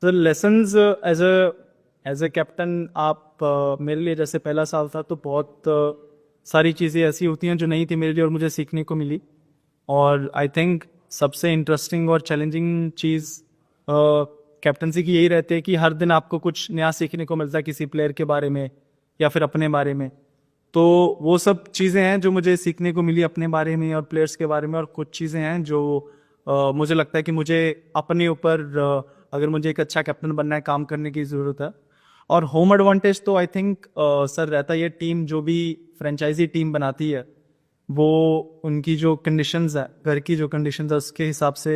तो lessons as a captain आप मेरे लिए जैसे पहला साल था तो बहुत सारी चीज़ें ऐसी होती हैं जो नहीं थी मेरे लिए और मुझे सीखने को मिली। और आई थिंक सबसे इंटरेस्टिंग और चैलेंजिंग चीज़ कैप्टनसी की यही रहती है कि हर दिन आपको कुछ नया सीखने को मिलता है किसी प्लेयर के बारे में या फिर अपने बारे में। तो वो सब चीज़ें हैं जो मुझे सीखने को मिली अपने बारे में और प्लेयर्स के बारे में, और कुछ चीज़ें हैं जो मुझे लगता है कि मुझे अपने ऊपर अगर मुझे एक अच्छा कैप्टन बनना है काम करने की ज़रूरत है। और होम एडवांटेज तो आई थिंक सर रहता है, ये टीम जो भी फ्रेंचाइजी टीम बनाती है वो उनकी जो कंडीशंस है, घर की जो कंडीशंस है उसके हिसाब से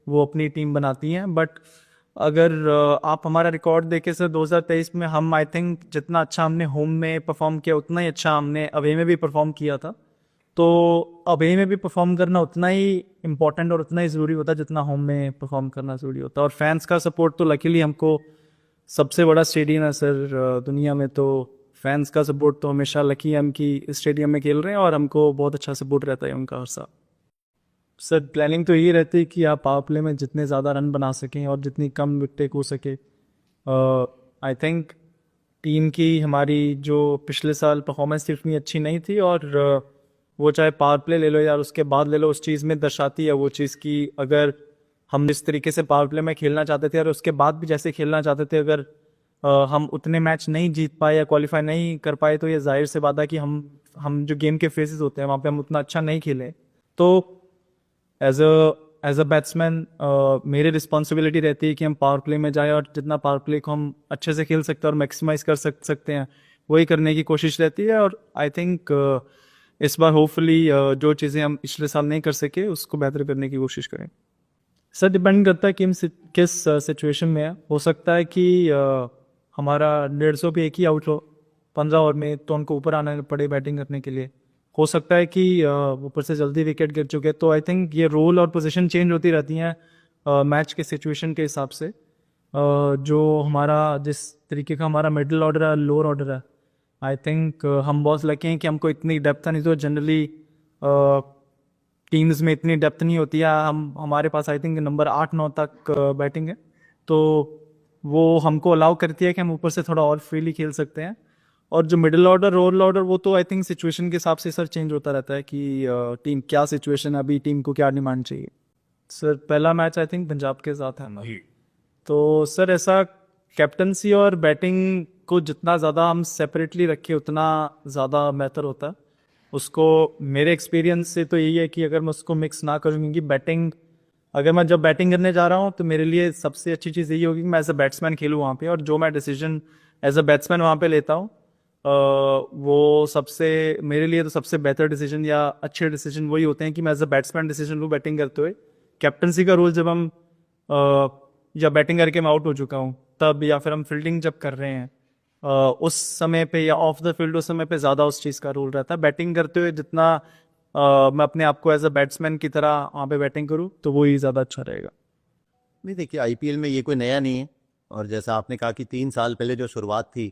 वो अपनी टीम बनाती हैं। बट अगर आप हमारा रिकॉर्ड देखें सर 2023 में हम आई थिंक जितना अच्छा हमने होम में परफॉर्म किया उतना ही अच्छा हमने अवे में भी परफॉर्म किया था। तो अवे में भी परफॉर्म करना उतना ही इम्पोर्टेंट और उतना ही ज़रूरी होता है जितना होम में परफॉर्म करना ज़रूरी होता है। और फैंस का सपोर्ट तो लकीली हमको, सबसे बड़ा स्टेडियम है सर दुनिया में, तो फैंस का सपोर्ट तो हमेशा लकी है हम कि इस स्टेडियम में खेल रहे हैं और हमको बहुत अच्छा सपोर्ट रहता है उनका हर साल। सर प्लानिंग तो यही रहती है कि आप पावर प्ले में जितने ज़्यादा रन बना सकें और जितनी कम विकेट हो सके। आई थिंक टीम की हमारी जो पिछले साल परफॉर्मेंस थी उतनी अच्छी नहीं थी, और वो चाहे पावर प्ले ले लो या उसके बाद ले लो उस चीज़ में दर्शाती है वो चीज़ कि अगर हम जिस तरीके से पावर प्ले में खेलना चाहते थे और उसके बाद भी जैसे खेलना चाहते थे, अगर हम उतने मैच नहीं जीत पाए या क्वालिफाई नहीं कर पाए तो ये जाहिर से बात है कि हम जो गेम के फेजेस होते हैं वहाँ पे हम उतना अच्छा नहीं खेले। तो एज अ बैट्समैन मेरी रिस्पॉन्सिबिलिटी रहती है कि हम पावर प्ले में जाएं और जितना पावर प्ले को हम अच्छे से खेल सकते हैं और मैक्सिमाइज कर सकते हैं वही करने की कोशिश रहती है। और आई थिंक इस बार होपफुली जो चीज़ें हम पिछले साल नहीं कर सके उसको बेहतर करने की कोशिश करें। सर डिपेंड करता है कि हम किस सिचुएशन में है। हो सकता है कि हमारा 150 पे एक ही आउट हो 15 ओवर में तो उनको ऊपर आना पड़े बैटिंग करने के लिए। हो सकता है कि ऊपर से जल्दी विकेट गिर चुके, तो आई थिंक ये रोल और पोजीशन चेंज होती रहती हैं मैच के सिचुएशन के हिसाब से। जो हमारा जिस तरीके का हमारा मिडिल ऑर्डर है, लोअर ऑर्डर है, आई थिंक हम बहुत लकी हैं कि हमको इतनी डेप्थ नहीं तो जनरली टीम्स में इतनी डेप्थ नहीं होती है। हमारे पास आई थिंक नंबर 8-9 तक बैटिंग है, तो वो हमको अलाउ करती है कि हम ऊपर से थोड़ा और फ्रीली खेल सकते हैं। और जो मिडिल ऑर्डर रोल ऑर्डर वो तो आई थिंक सिचुएशन के हिसाब से सर चेंज होता रहता है कि टीम क्या सिचुएशन है, अभी टीम को क्या डिमांड चाहिए। सर पहला मैच आई थिंक पंजाब के साथ है ना, तो सर ऐसा कैप्टनसी और बैटिंग को जितना ज़्यादा हम सेपरेटली रखें उतना ज़्यादा बेहतर होता है। उसको मेरे एक्सपीरियंस से तो यही है कि अगर मैं उसको मिक्स ना करूँ, क्योंकि बैटिंग अगर मैं जब बैटिंग करने जा रहा हूँ तो मेरे लिए सबसे अच्छी चीज़ यही होगी कि मैं एज अ बैट्समैन खेलूँ वहाँ पे, और जो मैं डिसीजन एज अ बैट्समैन वहाँ पे लेता हूँ वो सबसे मेरे लिए तो सबसे बेहतर डिसीजन या अच्छे डिसीजन वही होते हैं कि मैं एज अ बैट्समैन डिसीजन लूँ बैटिंग करते हुए। कैप्टनसी का रोल जब हम या बैटिंग करके मैं आउट हो चुका हूँ तब, या फिर हम फील्डिंग जब कर रहे हैं उस समय पे या ऑफ द फील्ड उस समय पे ज़्यादा उस चीज़ का रोल रहता है। बैटिंग करते हुए जितना मैं अपने आप को एज अ बैट्समैन की तरह वहाँ पे बैटिंग करूँ तो वो ही ज़्यादा अच्छा रहेगा। नहीं देखिए, आईपीएल में ये कोई नया नहीं है। और जैसा आपने कहा कि 3 साल पहले जो शुरुआत थी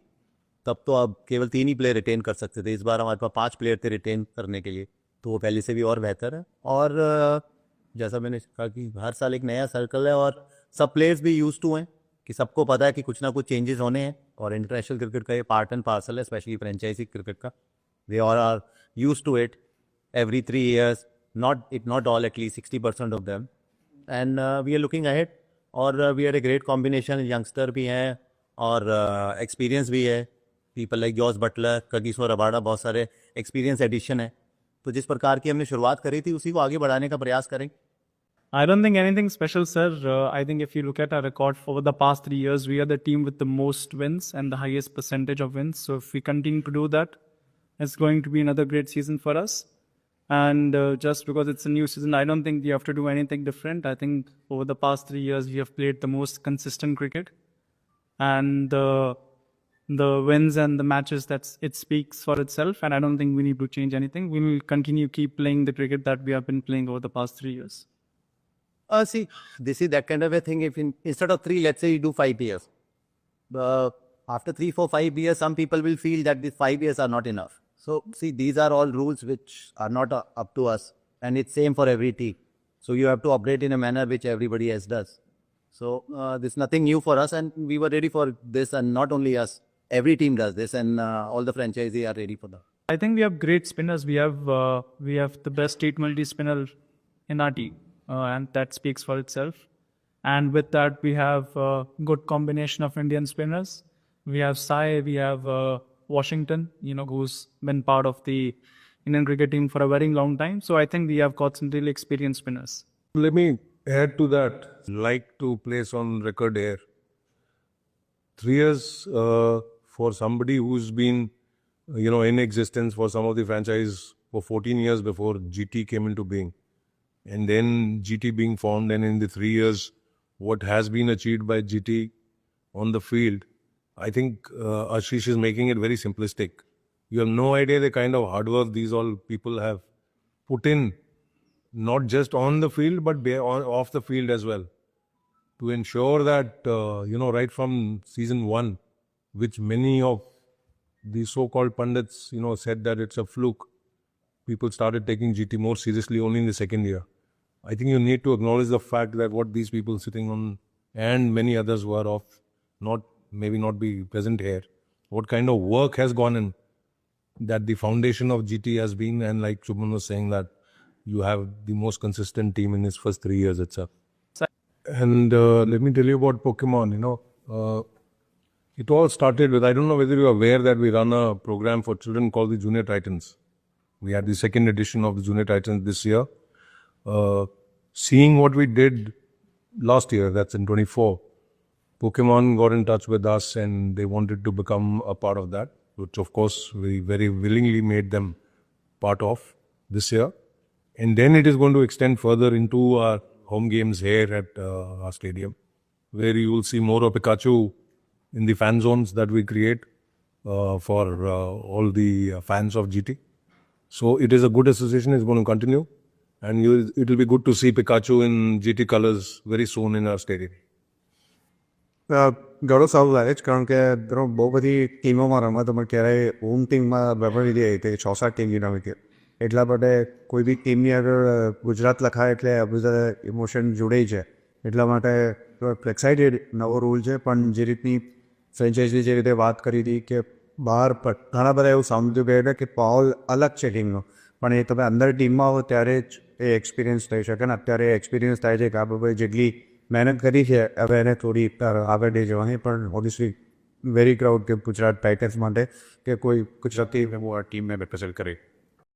तब तो अब केवल 3 ही प्लेयर रिटेन कर सकते थे। इस बार हमारे पास 5 प्लेयर थे रिटेन करने के लिए, तो वो पहले से भी और बेहतर है। और जैसा मैंने कहा कि हर साल एक नया सर्कल है और सब प्लेयर्स भी यूज टू हैं कि सबको पता है कि कुछ ना कुछ चेंजेस होने हैं। और इंटरनेशनल क्रिकेट का ये पार्ट एंड पार्सल है, स्पेशली फ्रेंचाइजी क्रिकेट का। They all are used to it every 3 years, not all, at least 60% of them. And we are looking ahead, और we are a great combination. Youngster भी हैं और experience भी है। People like Jos Buttler, Kagiso Rabada, बहुत सारे experience addition है। तो जिस प्रकार की हमने शुरुआत करी थी उसी को आगे बढ़ाने का प्रयास करें। I don't think anything special, sir. I think if you look at our record for the past 3 years, we are the team with the most wins and the highest percentage of wins. So if we continue to do that, it's going to be another great season for us. And just because it's a new season, I don't think you have to do anything different. I think over the past 3 years, we have played the most consistent cricket, and the wins and the matches, that's it speaks for itself. And I don't think we need to change anything. We will continue keep playing the cricket that we have been playing over the past 3 years. See, this is that kind of a thing. If instead of 3, let's say you do 5 years. After 3, 4, 5 years, some people will feel that these 5 years are not enough. So, see, these are all rules which are not up to us, and it's same for every team. So you have to operate in a manner which everybody else does. So this is nothing new for us, and we were ready for this. And not only us, every team does this, and all the franchisees are ready for that. I think we have great spinners. We have the best T20 spinner in our team, and that speaks for itself. And with that, we have a good combination of Indian spinners. We have Sai, we have Washington, who's been part of the Indian cricket team for a very long time. So I think we have got some really experienced spinners. Let me add to that. Like to place on record here. 3 years for somebody who's been, in existence for some of the franchise for 14 years before GT came into being, and then GT being formed, and in the 3 years, what has been achieved by GT on the field, I think Ashish is making it very simplistic. You have no idea the kind of hard work these all people have put in, not just on the field, but off the field as well, to ensure that, right from season 1, which many of the so-called pundits, said that it's a fluke, people started taking GT more seriously only in the second year. I think you need to acknowledge the fact that what these people sitting on, and many others who are off, maybe not be present here, what kind of work has gone in, that the foundation of GT has been, and like Shubman was saying, that you have the most consistent team in its first 3 years itself. And let me tell you about Pokemon, it all started with, I don't know whether you're aware that we run a program for children called the Junior Titans. We had the second edition of the Junior Titans this year. Seeing what we did last year, that's in 24, Pokemon got in touch with us and they wanted to become a part of that, which of course we very willingly made them part of this year. And then it is going to extend further into our home games here at our stadium, where you will see more of Pikachu in the fan zones that we create for all the fans of GT. So it is a good association, it's going to continue. And it will be good to see Pikachu in GT colors very soon in our stadium. ગૌરવ સારું લાગે છે કારણ કે બહુ બધી ટીમોમાં રમતોમાં ક્યારેય home ટીમમાં રમવી દે તે 6-7 ટીમની રમી હતી એટલા માટે કોઈ બી ટીમની આગળ ગુજરાત લખાય એટલે બધા ઇમોશન જોડાઈ જાય એટલા માટે એક્સાઇટેડ નવો રૂલ છે પણ જે રીતની ફ્રેન્ચાઇઝી જે રીતે વાત કરી હતી કે બહાર ઘણા બધા એવું સાંભળ્યું ગયા કે માહોલ અલગ છે ટીમનો પણ એ તમે અંદર ટીમમાં આવો ત્યારે જ એ એક્સપિરિયન્સ થઈ શકે ને અત્યારે એક્સપિરિયન્સ થાય છે કે આ ભાઈ જેટલી મહેનત કરી છે હવે એને થોડી આગળ લઈ જવાની પણ ઓબ્વિયસલી વેરી પ્રાઉડ કે ગુજરાત ટાઇટન્સ માટે કે કોઈ ગુજરાતી ટીમને રિપ્રેઝન્ટ કરે